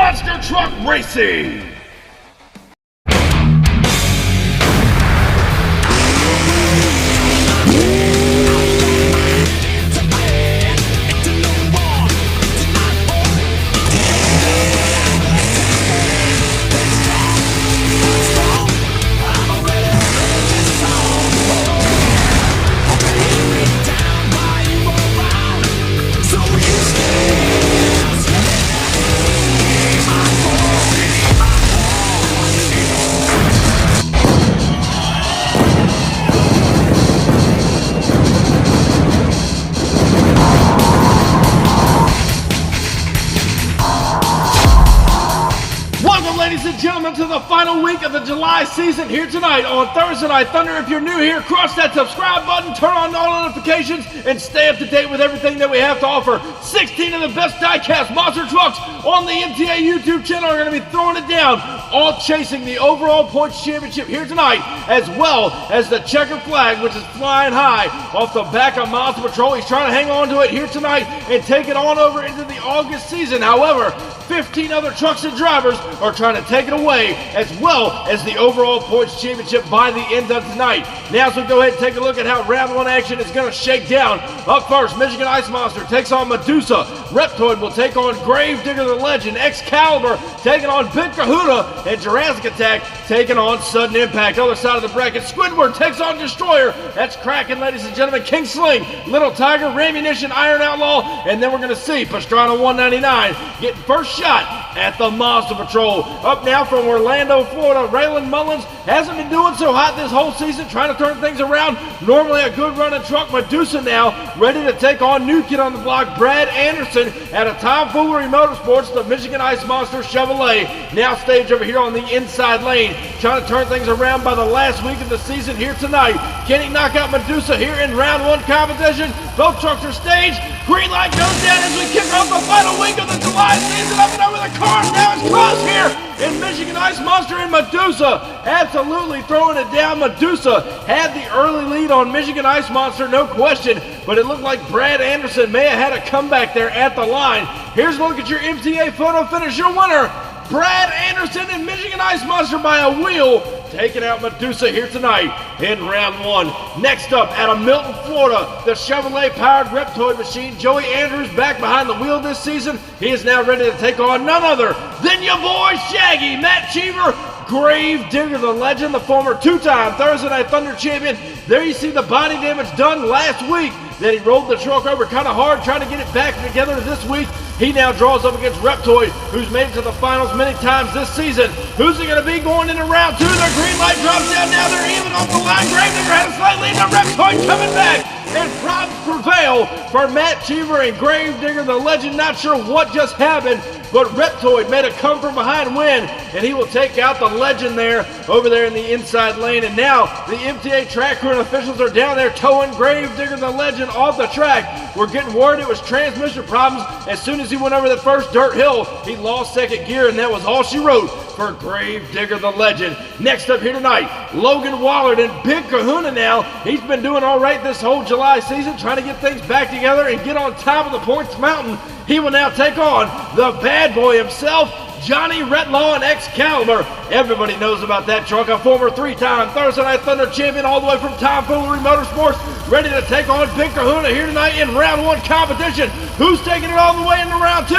Monster Truck Racing. Ladies and gentlemen, to the final week of the July season here tonight on Thursday Night Thunder. If you're new here, cross that subscribe button, turn on all notifications, and stay up to date with everything that we have to offer. 16 of the best diecast monster trucks on the MTA YouTube channel are going to be throwing it down, all chasing the overall points championship here tonight, as well as the checkered flag, which is flying high off the back of Monster Patrol. He's trying to hang on to it here tonight and take it on over into the August season. However, 15 other trucks and drivers are trying to take it away, as well as the overall points championship by the end of tonight. Now, so go ahead and take a look at how round one action is going to shake down. Up first, Michigan Ice Monster takes on Medusa. Reptoid will take on Gravedigger the Legend. Excalibur taking on Big Kahuna, and Jurassic Attack taking on Sudden Impact. Other side of the bracket, Squidward takes on Destroyer. That's Kraken, ladies and gentlemen. King Sling, Little Tiger, Rammunation, Iron Outlaw, and then we're going to see Pastrana 199 getting first shot at the Monster Patrol. Up now from Orlando, Florida, Raylan Mullins hasn't been doing so hot this whole season, trying to turn things around. Normally a good running truck. Medusa now ready to take on new kid on the block, Brad Anderson, at a Tomfoolery Motorsports, the Michigan Ice Monster Chevrolet. Now staged over here on the inside lane, trying to turn things around by the last week of the season here tonight. Can he knock out Medusa here in round one competition? Both trucks are staged. Green light goes down as we kick off the final week of the July season. Up and over the cars. Now it's close here in Michigan Ice Monster and Medusa. Absolutely throwing it down. Medusa had the early lead on Michigan Ice Monster, no question, but it looked like Brad Anderson may have had a comeback there at the line. Here's a look at your MTA photo finish. Your winner, Brad Anderson and Michigan Ice Monster by a wheel, taking out Medusa here tonight in round one. Next up, out of Milton, Florida, the Chevrolet-powered Reptoid machine. Joey Andrews back behind the wheel this season. He is now ready to take on none other than your boy Shaggy, Matt Cheever, Gravedigger the Legend, the former two-time Thursday Night Thunder champion. There you see the body damage done last week that he rolled the truck over kind of hard, trying to get it back together this week. He now draws up against Reptoid, who's made it to the finals many times this season. Who's it going to be going into round two? The green light drops down. Now they're even off the line. Gravedigger had a slight lead. Now Reptoid coming back. And problems prevail for Matt Cheever and Gravedigger the Legend. Not sure what just happened, but Reptoid made a come from behind win, and he will take out the Legend there, over there in the inside lane. And now the MTA track crew and officials are down there towing Gravedigger the Legend off the track. We're getting word it was transmission problems. As soon as he went over the first dirt hill, he lost second gear, and that was all she wrote for Gravedigger the Legend. Next up here tonight, Logan Wallard and Big Kahuna now. He's been doing all right this whole July season, trying to get things back together and get on top of the points mountain. He will now take on the bad boy himself, Johnny Retlaw and Excalibur. Everybody knows about that truck, a former three-time Thursday Night Thunder champion, all the way from Tomfoolery Motorsports, ready to take on Big Kahuna here tonight in round one competition. Who's taking it all the way into round two?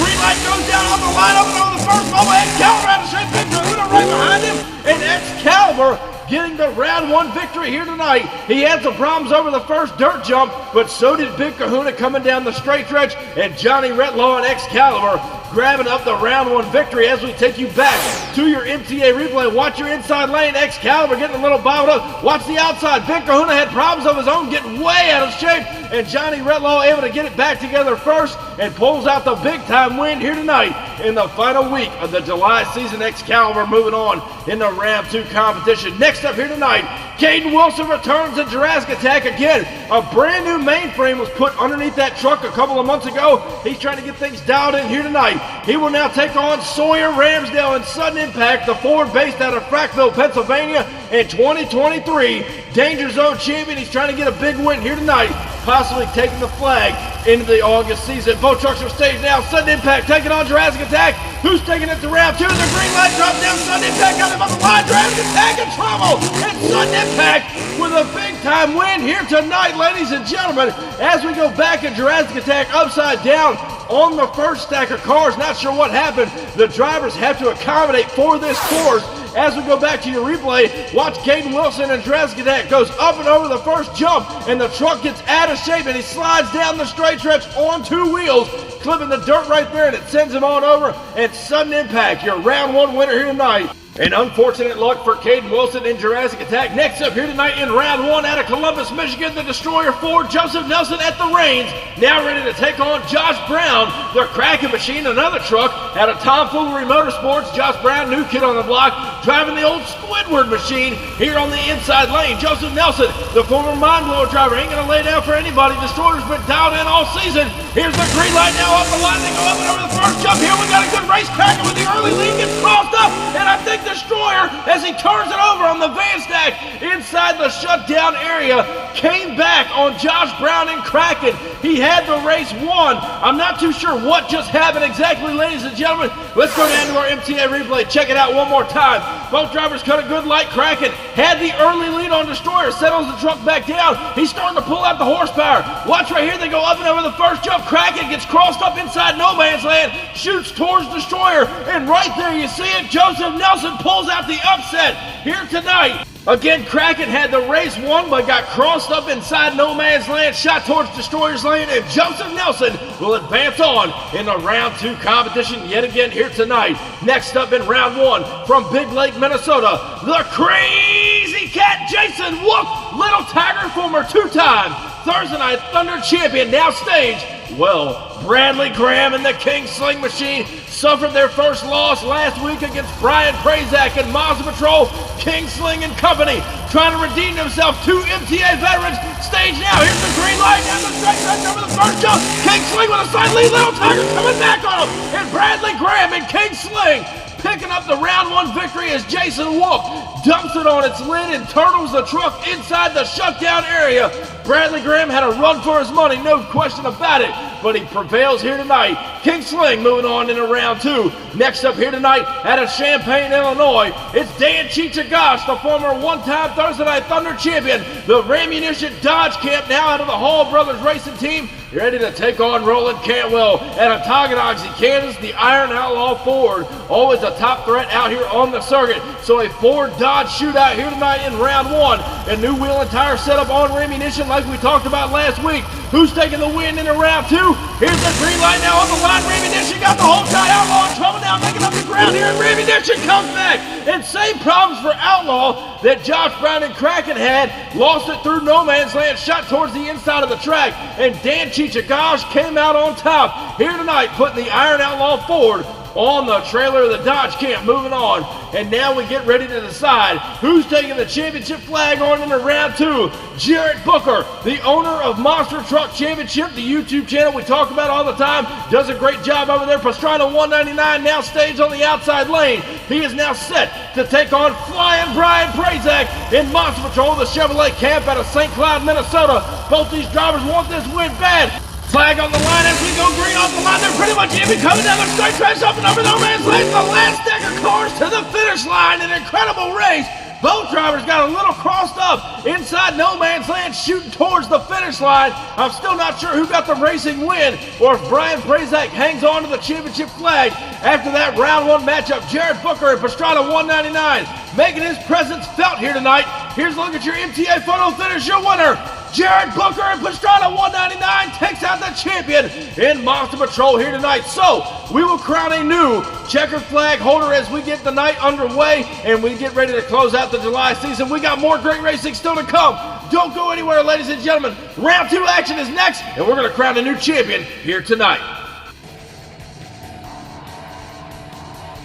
Green light goes down on the line, up and over the first level. Excalibur out of shape, Big Kahuna right behind him, and Excalibur getting the round one victory here tonight. He had some problems over the first dirt jump, but so did Big Kahuna coming down the straight stretch, and Johnny Retlaw and Excalibur grabbing up the round one victory as we take you back to your MTA replay. Watch your inside lane. Excalibur getting a little bobbled up. Watch the outside. Big Kahuna had problems of his own, getting way out of shape, and Johnny Retlaw able to get it back together first and pulls out the big time win here tonight in the final week of the July season. Excalibur moving on in the round two competition. Next up here tonight, Caden Wilson returns in Jurassic Attack again. A brand new mainframe was put underneath that truck a couple of months ago. He's trying to get things dialed in here tonight. He will now take on Sawyer Ramsdale and Sudden Impact, the Ford based out of Frackville, Pennsylvania. in 2023. Danger Zone champion. He's trying to get a big win here tonight, possibly taking the flag into the August season. Both trucks are staged now. Sudden Impact taking on Jurassic Attack. Who's taking it to round 2? The green light drops down. Sudden Impact got him on the line. Jurassic Attack in trouble. And Sudden Impact with a big time win here tonight, ladies and gentlemen. As we go back at Jurassic Attack upside down on the first stack of cars. Not sure what happened. The drivers have to accommodate for this course. As we go back to your replay, watch Caden Wilson and Jurassic Attack goes up and over the first jump, and the truck gets out of shape, and he slides down the straight stretch on 2 wheels, clipping the dirt right there, and it sends him on over. And Sudden Impact, your round 1 winner here tonight. And unfortunate luck for Caden Wilson in Jurassic Attack. Next up here tonight in round 1 out of Columbus, Michigan, the Destroyer 4, Joseph Nelson at the reins. Now ready to take on Josh Brown, the Kraken Machine, another truck out of Tomfoolery Motorsports. Josh Brown, new kid on the block, driving the old Squidward machine here on the inside lane. Joseph Nelson, the former Mind Blower driver, ain't gonna lay down for anybody. Destroyer's been dialed in all season. Here's the green light now up the line. They go up and over the first jump here. We got a good race. Kraken with the early lead gets crossed up, and I think Destroyer, as he turns it over on the van stack inside the shutdown area, came back on Josh Brown and Kraken. He had the race won. I'm not too sure what just happened exactly, ladies and gentlemen. Let's go down to our MTA replay. Check it out one more time. Both drivers cut a good light. Kraken had the early lead on Destroyer, settles the truck back down. He's starting to pull out the horsepower. Watch right here. They go up and over the first jump. Kraken gets crossed up inside no man's land, shoots towards Destroyer, and right there you see it. Joseph Nelson pulls out the upset here tonight. Again, Kraken had the race won, but got crossed up inside no man's land, shot towards Destroyer's lane, and Joseph Nelson will advance on in the round 2 competition yet again here tonight. Next up in round 1 from Big Lake, Minnesota, the Crazy Cat Jason Wook, Little Tiger, former 2-time Thursday Night Thunder champion, now staged. Well, Bradley Graham and the King Sling Machine suffered their first loss last week against Brian Prazak and Mazda Patrol. King Sling and company trying to redeem themselves. 2 MTA veterans stage now. Here's the green light down the straight stretch over the first jump. King Sling with a side lead. Little Tiger coming back on him. And Bradley Graham and King Sling picking up the round 1 victory as Jason Wolf dumps it on its lid and turtles the truck inside the shutdown area. Bradley Graham had a run for his money, no question about it, but he prevails here tonight. King Sling moving on into round 2. Next up here tonight out of Champaign, Illinois, it's Dan Chichagosh, the former 1-time Thursday Night Thunder champion. The Rammunation Dodge Camp now out of the Hall Brothers Racing Team, ready to take on Roland Cantwell out of Tonganoxie, Kansas, the Iron Outlaw Ford. Always a top threat out here on the circuit. So a Ford Dodge shootout here tonight in round 1. A new wheel and tire setup on Rammunation like we talked about last week. Who's taking the win into round 2? Here's the green light now on the line. Rammunation got the whole time. Outlaw in trouble now, making up the ground here, and Rammunation comes back. And same problems for Outlaw that Josh Brown and Kraken had. Lost it through no man's land, shot towards the inside of the track, and Dan Chichagosh came out on top here tonight, putting the Iron Outlaw Ford on the trailer of the Dodge Camp. Moving on, and now we get ready to decide who's taking the championship flag on into round 2. Jarrett Booker, the owner of Monster Truck Championship, the YouTube channel we talk about all the time, does a great job over there. Pastrana 199 now staged on the outside lane. He is now set to take on Flying Brian Prazak in Monster Patrol, the Chevrolet Camp out of St. Cloud, Minnesota. Both these drivers want this win bad. Flag on the line as we go green off the line. They're pretty much even, coming down the straight stretch up and over no man's lane. The last stack of cars to the finish line. An incredible race. Both drivers got a little crossed up inside no man's land, shooting towards the finish line. I'm still not sure who got the racing win or if Brian Prazak hangs on to the championship flag after that round 1 matchup. Jarrett Booker and Pastrana 199 making his presence felt here tonight. Here's a look at your MTA photo finish. Your winner, Jarrett Booker and Pastrana 199 takes out the champion in Monster Patrol here tonight. So we will crown a new checkered flag holder as we get the night underway and we get ready to close out the July season. We got more great racing still to come. Don't go anywhere, ladies and gentlemen. Round 2 action is next, and we're going to crown a new champion here tonight.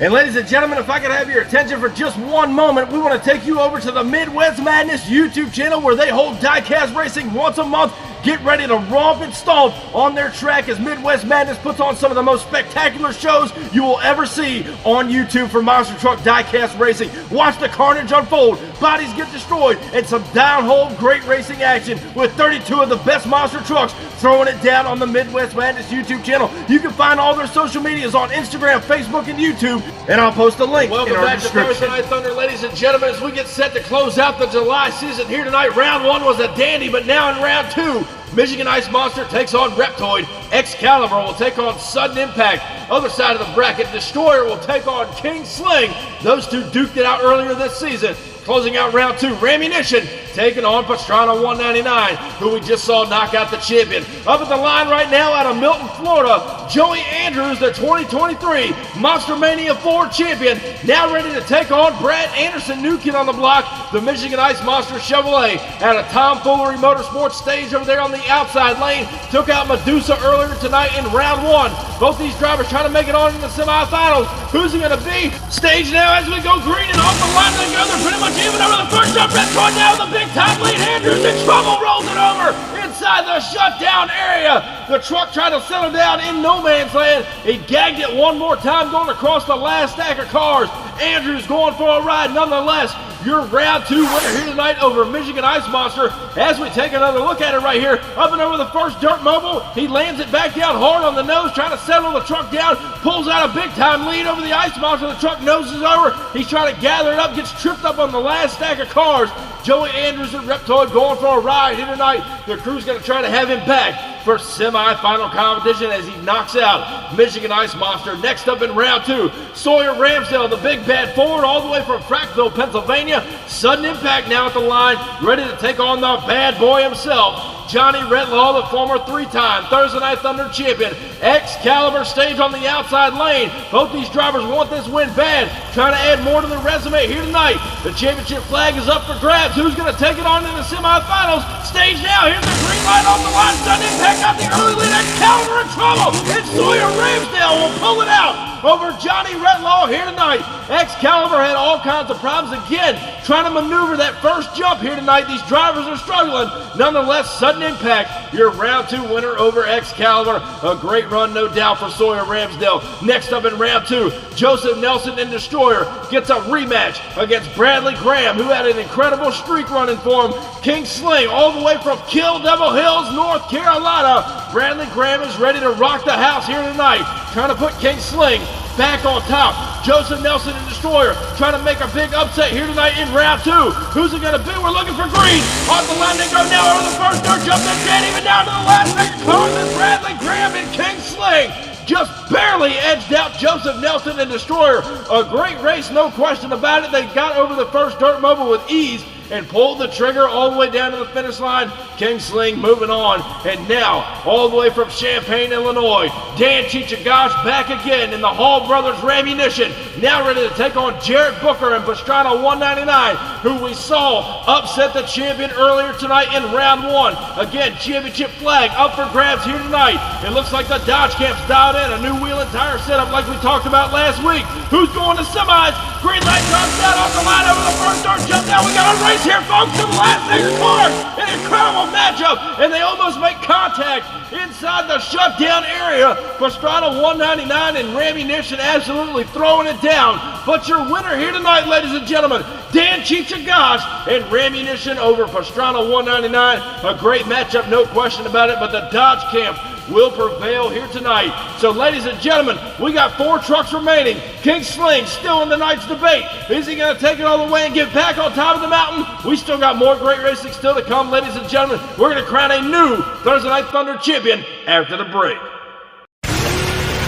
And ladies and gentlemen, if I could have your attention for just one moment, we want to take you over to the Midwest Madness YouTube channel where they hold diecast racing once a month. Get ready to romp and stomp on their track as Midwest Madness puts on some of the most spectacular shows you will ever see on YouTube for Monster Truck Diecast Racing. Watch the carnage unfold, bodies get destroyed, and some downhole great racing action with 32 of the best monster trucks throwing it down on the Midwest Madness YouTube channel. You can find all their social medias on Instagram, Facebook, and YouTube, and I'll post a link in our description. Welcome back to Thursday Night Thunder, ladies and gentlemen, as we get set to close out the July season here tonight. Round 1 was a dandy, but now in round 2, Michigan Ice Monster takes on Reptoid. Excalibur will take on Sudden Impact. Other side of the bracket, Destroyer will take on King Sling. Those two duked it out earlier this season. Closing out round 2, Rammunation taking on Pastrana 199, who we just saw knock out the champion. Up at the line right now out of Milton, Florida, Joey Andrews, the 2023 Monster Mania 4 champion, now ready to take on Brad Anderson, new kid on the block, the Michigan Ice Monster Chevrolet, at a Tomfoolery Motorsports stage over there on the outside lane. Took out Medusa earlier tonight in round 1. Both these drivers trying to make it on in the semifinals. Who's it going to be? Stage now as we go green and off the line together. Pretty much even over the first jump. Reptoid now the big time lead. Andrews in trouble, rolls it over inside the shutdown area. The truck trying to settle down in no man's land. He gagged it one more time going across the last stack of cars. Andrews going for a ride nonetheless. Your round 2 winner here tonight over Michigan Ice Monster. As we take another look at it right here, up and over the first dirt mobile, he lands it back down hard on the nose, trying to settle the truck down, pulls out a big time lead over the Ice Monster. The truck noses over, he's trying to gather it up, gets tripped up on the last stack of cars. Joey Andrews and Reptoid going for a ride here tonight. The crew's going to try to have him back for semi-final competition as he knocks out Michigan Ice Monster. Next up in round 2, Sawyer Ramsdale, the big bad forward, all the way from Frackville, Pennsylvania. Sudden Impact now at the line, ready to take on the bad boy himself, Johnny Redlaw, the former 3-time Thursday Night Thunder champion. Excalibur stage on the outside lane. Both these drivers want this win bad, trying to add more to their resume here tonight. The championship flag is up for grabs. Who's going to take it on in the semifinals? Stage now. Here's the green light off the line. Sudden Impact got the early lead. Excalibur in trouble. And Sawyer Ramsdale will pull it out over Johnny Redlaw here tonight. Excalibur had all kinds of problems again, trying to maneuver that first jump here tonight. These drivers are struggling. Nonetheless, Sudden Impact, your round 2 winner over Excalibur. A great run, no doubt, for Sawyer Ramsdale. Next up in round 2, Joseph Nelson and Destroyer gets a rematch against Bradley Graham, who had an incredible streak running for him. King Sling, all the way from Kill Devil Hills, North Carolina. Bradley Graham is ready to rock the house here tonight, trying to put King Sling back on top. Joseph Nelson and Destroyer trying to make a big upset here tonight in round 2. Who's it going to be? We're looking for green. Off the line they go now over the first dirt jump. Then can't even down to the last second. Closes Bradley Graham and King Sling just barely edged out Joseph Nelson and Destroyer. A great race, no question about it. They got over the first dirt mobile with ease and pulled the trigger all the way down to the finish line. King Sling moving on. And now, all the way from Champaign, Illinois, Dan Chichagosh back again in the Hall Brothers Rammunation. Now ready to take on Jarrett Booker and Pastrana 199, who we saw upset the champion earlier tonight in round 1. Again, championship flag up for grabs here tonight. It looks like the Dodge Camp's dialed in. A new wheel and tire setup like we talked about last week. Who's going to semis? Green light drops down off the line over the first dirt jump. Now we got a race here, folks, in the last second cars. An incredible matchup, and they almost make contact inside the shutdown area. Pastrana 199 and Rammunation absolutely throwing it down. But your winner here tonight, ladies and gentlemen, Dan Chichagosh and Rammunation over Pastrana 199. A great matchup, no question about it, but the Dodge Camp will prevail here tonight. So, ladies and gentlemen, we got 4 trucks remaining. King Sling still in the night's debate. Is he going to take it all the way and get back on top of the mountain? We still got more great racing still to come, ladies and gentlemen. We're going to crown a new Thursday Night Thunder champion after the break.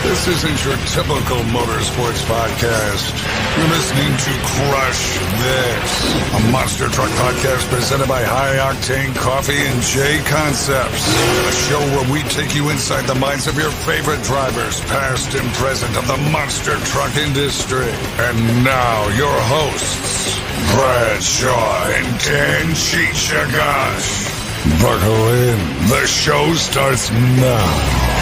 This isn't your typical motorsports podcast. You're listening to Crush This, a monster truck podcast presented by High Octane Coffee and J Concepts. A show where we take you inside the minds of your favorite drivers, past and present, of the monster truck industry. And now, your hosts, Brad Shaw and Dan Chichagosh. Buckle in. The show starts now.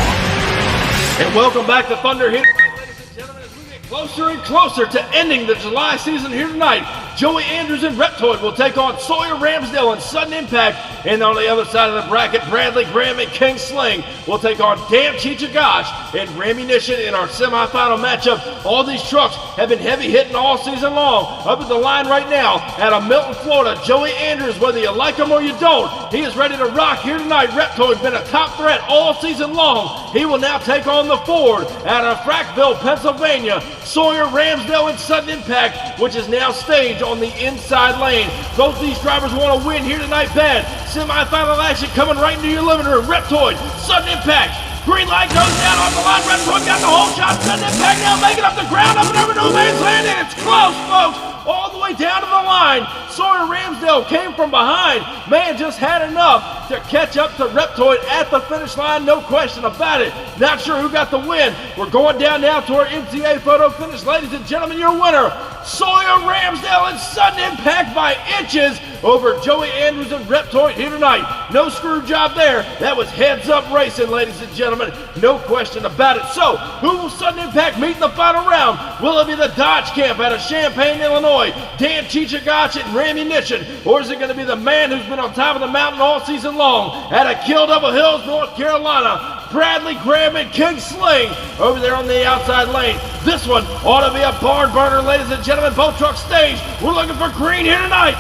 And welcome back to Thunder Hit, ladies and gentlemen, as we get Closer and closer to ending the July season here tonight. Joey Andrews and Reptoid will take on Sawyer Ramsdale and Sudden Impact. And on the other side of the bracket, Bradley Graham and King Sling will take on Damn Chichagash and Rammunation in our semifinal matchup. All these trucks have been heavy hitting all season long. Up at the line right now out of Milton, Florida, Joey Andrews, whether you like him or you don't, he is ready to rock here tonight. Reptoid's been a top threat all season long. He will now take on the Ford out of Frackville, Pennsylvania, Sawyer Ramsdale and Sudden Impact, which is now staged on the inside lane. Both these drivers want to win here tonight bad. Semi-final action coming right into your living room. Reptoid, Sudden Impact. Green light goes down on the line. Reptoid got the whole shot. Sudden Impact now making up the ground up and over no man's land, and it's close, folks. All the way down to the line. Sawyer Ramsdale came from behind. Man just had enough to catch up to Reptoid at the finish line, no question about it. Not sure who got the win. We're going down now to our MTA photo finish. Ladies and gentlemen, your winner, Sawyer Ramsdale and Sudden Impact by inches over Joey Andrews and Reptoid here tonight. No screw job there. That was heads up racing, ladies and gentlemen. No question about it. So, who will Sudden Impact meet in the final round? Will it be the Dodge Camp out of Champaign, Illinois, Dan Chichagach and Rammunation? Or is it going to be the man who's been on top of the mountain all season long out of Kill Double Hills, North Carolina, Bradley Graham and King Sling over there on the outside lane? This one ought to be a barn burner, ladies and gentlemen. Both trucks staged. We're looking for green here tonight.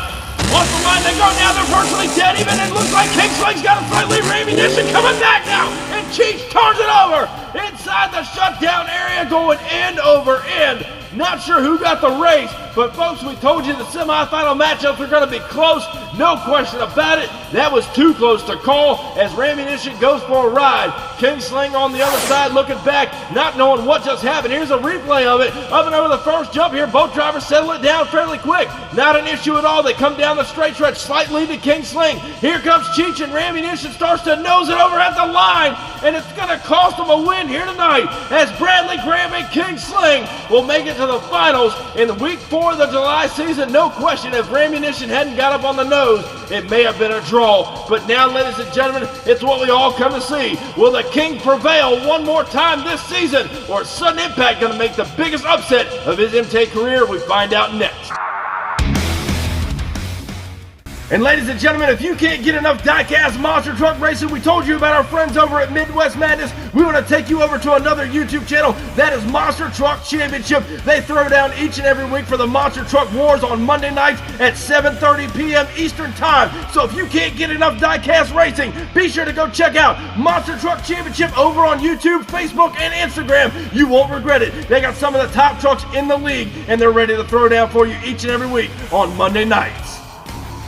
Off the line they go now. They're virtually dead even. It looks like King Sling's got a slight lead. Rammunation coming back now. And Cheech turns it over inside the shutdown area, going end over end. Not sure who got the race, but folks, we told you the semifinal matchups are going to be close. No question about it. That was too close to call as Rammunation goes for a ride. King Sling on the other side looking back, not knowing what just happened. Here's a replay of it. Up and over the first jump here. Both drivers settle it down fairly quick. Not an issue at all. They come down the straight stretch, slight lead to King Sling. Here comes Cheech, and Rammunation starts to nose it over at the line, and it's going to cost them a win here tonight as Bradley Graham and King Sling will make it to the finals in week 4 of the July season. No question, if Rammunation hadn't got up on the nose, it may have been a draw. But now, ladies and gentlemen, it's what we all come to see. Will the King prevail one more time this season, or is Sudden Impact going to make the biggest upset of his MTA career? We find out next. And ladies and gentlemen, if you can't get enough Diecast monster truck racing, we told you about our friends over at Midwest Madness. We want to take you over to another YouTube channel. That is Monster Truck Championship. They throw down each and every week for the Monster Truck Wars on Monday nights at 7:30 p.m. Eastern Time. So if you can't get enough Diecast racing, be sure to go check out Monster Truck Championship over on YouTube, Facebook, and Instagram. You won't regret it. They got some of the top trucks in the league, and they're ready to throw down for you each and every week on Monday nights.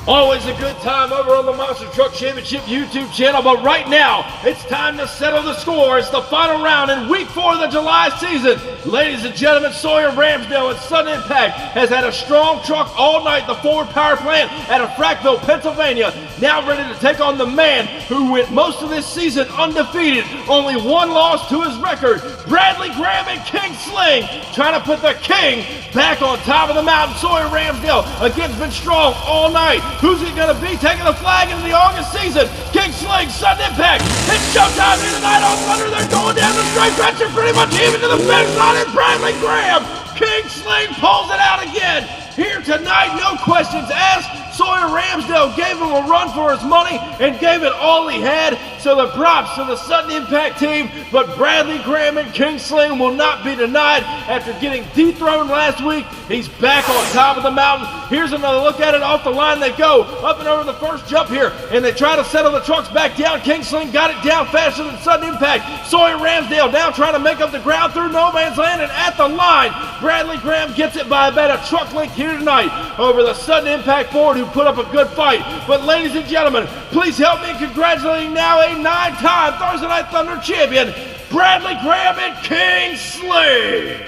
Always a good time over on the Monster Truck Championship YouTube channel, but right now, it's time to settle the score. It's the final round in week 4 of the July season. Ladies and gentlemen, Sawyer Ramsdale and Sudden Impact has had a strong truck all night, the Ford power plant out of Frackville, Pennsylvania, now ready to take on the man who went most of this season undefeated, only one loss to his record, Bradley Graham and King Sling, trying to put the King back on top of the mountain. Sawyer Ramsdale, again, has been strong all night. Who's it going to be taking the flag into the August season? King Sling, Sudden Impact. It's showtime here tonight on Thunder. They're going down the straight stretch. They're pretty much even to the finish line. And Bradley Graham, King Sling pulls it out again. Here tonight, no questions asked. Sawyer Ramsdale gave him a run for his money and gave it all he had. So the props to the Sudden Impact team, but Bradley Graham and King Sling will not be denied. After getting dethroned last week, he's back on top of the mountain. Here's another look at it. Off the line they go, up and over the first jump here, and they try to settle the trucks back down. King Sling got it down faster than Sudden Impact. Sawyer Ramsdale now trying to make up the ground through no man's land, and at the line, Bradley Graham gets it by about a truck length here tonight over the Sudden Impact Ford, who put up a good fight. But ladies and gentlemen, please help me in congratulating now a 9-time Thursday Night Thunder champion, Bradley Graham and King Sling.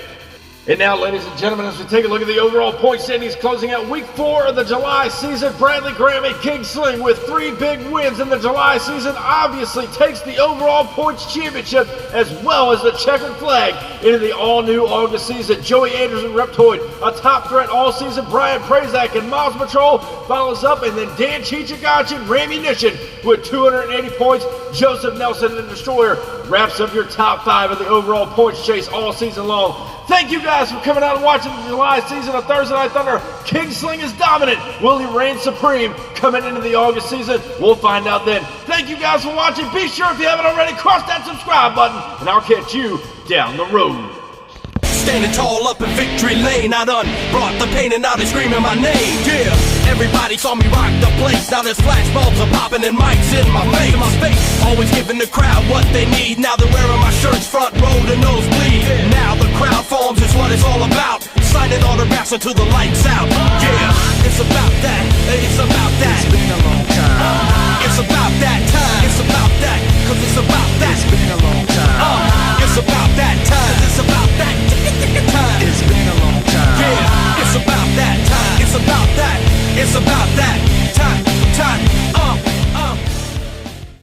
And now, ladies and gentlemen, as we take a look at the overall point standings closing out week 4 of the July season, Bradley Graham and King Sling with 3 big wins in the July season obviously takes the overall points championship as well as the checkered flag into the all-new August season. Joey Andrews and Reptoid, a top threat all season. Brian Prazak and Miles Patrol follows up, and then Dan Chichagach and Rammunation with 280 points. Joseph Nelson and Destroyer wraps up your top 5 of the overall points chase all season long. Thank you guys for coming out and watching the July season of Thursday Night Thunder. King Sling is dominant. Will he reign supreme coming into the August season? We'll find out then. Thank you guys for watching. Be sure, if you haven't already, cross that subscribe button, and I'll catch you down the road. Standing tall up in victory lane, I done brought the pain and now they screaming my name. Yeah, everybody saw me rock the place. Now there's flashbulbs are popping and mics in my face. Always giving the crowd what they need. Now they're wearing my shirts front row to nosebleed. Now the crowd forms is what it's all about. Signing autographs until the lights out. Yeah, it's about that. It's about that. It's been a long time. It's about that time. It's about that.